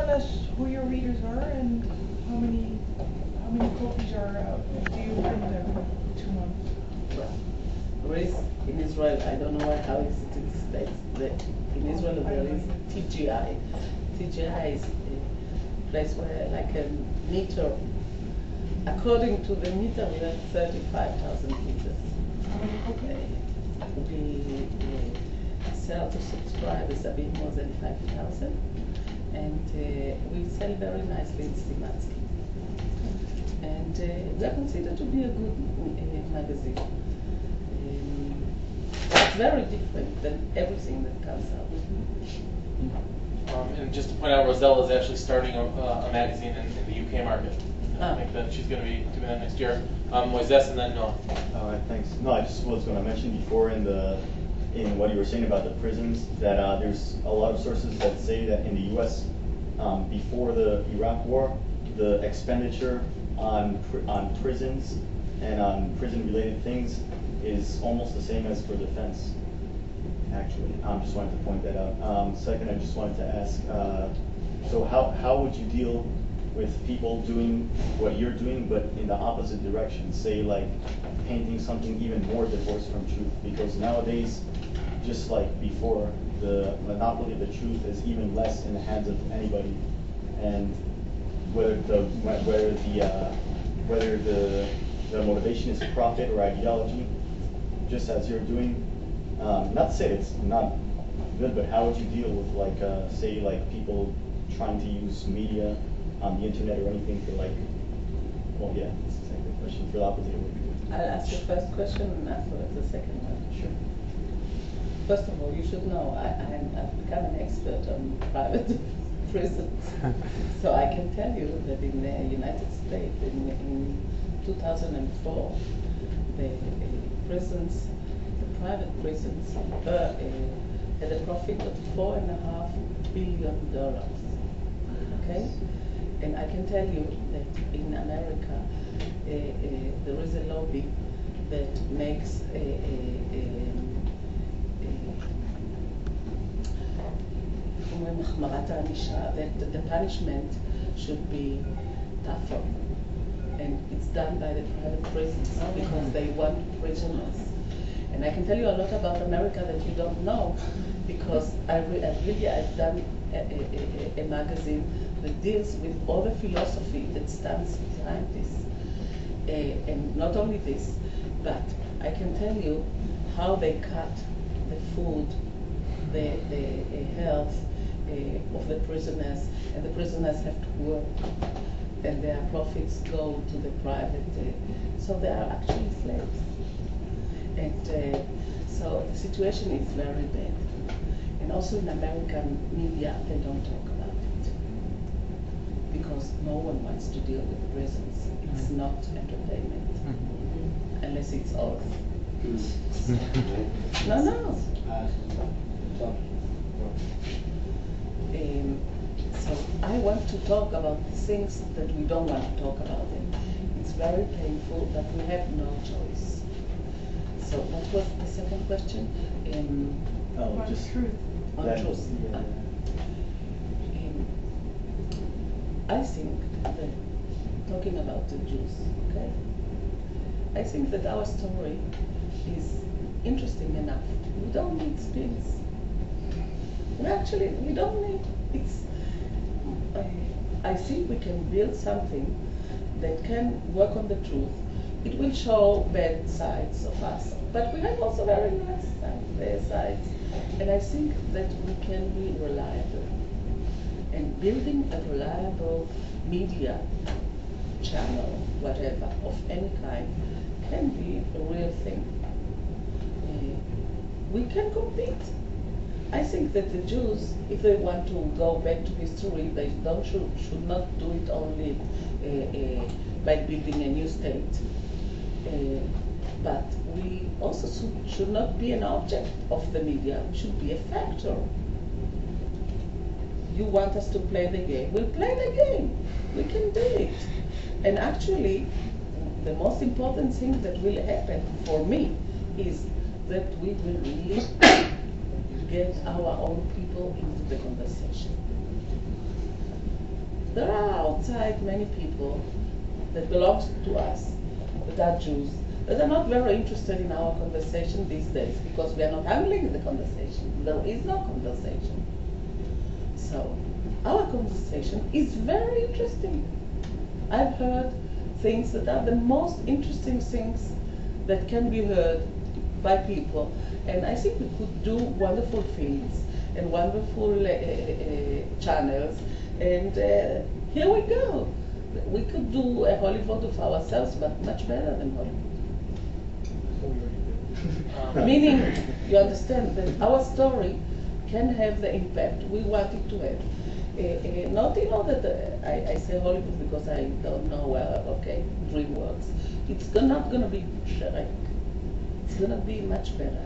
more or less who your readers are and how many copies are out? Do you print every 2 months? Race in Israel, I don't know how is it in the States. In Israel there is TGI. TGI is a place where like a meter, according to the meter we have 35,000 meters. We sell to subscribers a bit more than 5,000, and we sell very nicely in Stimatsky. And we are considered to be a good magazine. It's very different than everything that comes out. And just to point out, Rosella is actually starting a magazine in the UK market. I think that she's going to be doing that next year. Moises and then Noah. All right, thanks. No, I just was going to mention before in what you were saying about the prisons that there's a lot of sources that say that in the U.S. Before the Iraq War, the expenditure on prisons and on prison-related things is almost the same as for defense. Actually, just wanted to point that out. Second, I just wanted to ask, so how would you deal with people doing what you're doing, but in the opposite direction? Say, like painting something even more divorced from truth, because nowadays, just like before, the monopoly of the truth is even less in the hands of anybody, and whether the motivation is profit or ideology, just as you're doing. Not to say it's not good, but how would you deal with like say like people trying to use media on the internet or anything for like, well, yeah, it's the second question for the opposite. I'll ask the first question and afterwards the second one. Sure. First of all, you should know I've become an expert on private prisons. So I can tell you that in the United States, in 2004, the prisons, the private prisons, had a profit of $4.5 billion. Okay? And I can tell you that in America, there is a lobby that makes that the punishment should be tougher. And it's done by the private prisons because they want prisoners. And I can tell you a lot about America that you don't know, because I've done a magazine that deals with all the philosophy that stands behind this. And not only this, but I can tell you how they cut the food, the health of the prisoners, and the prisoners have to work, and their profits go to the private. So they are actually slaves. And so the situation is very bad. And also in American media, they don't talk about it, because no one wants to deal with prisons. It's not entertainment, unless it's oath. No. So I want to talk about things that we don't want to talk about. And it's very painful, but we have no choice. So what was the second question? Just truth. On truth. Yeah. I think that, talking about the Jews, okay? I think that our story is interesting enough. We don't need spins. We don't need, I think we can build something that can work on the truth. It will show bad sides of us, but we have also very nice sides. And I think that we can be reliable. And building a reliable media channel, whatever, of any kind, can be a real thing. We can compete. I think that the Jews, if they want to go back to history, they should not do it only by building a new state. But we also should not be an object of the media. We should be a factor. You want us to play the game, we'll play the game. We can do it. And actually, the most important thing that will happen for me is that we will really get our own people into the conversation. there are outside many people that belong to us, that are Jews, that are not very interested in our conversation these days because we are not handling the conversation. There is no conversation. So, our conversation is very interesting. I've heard things that are the most interesting things that can be heard by people. And I think we could do wonderful films and wonderful channels. And here we go. We could do a Hollywood of ourselves, but much better than Hollywood. Meaning, you understand that our story can have the impact we want it to have. Not in order that I say Hollywood because I don't know where, okay, DreamWorks. It's not going to be Shrek. It's going to be much better.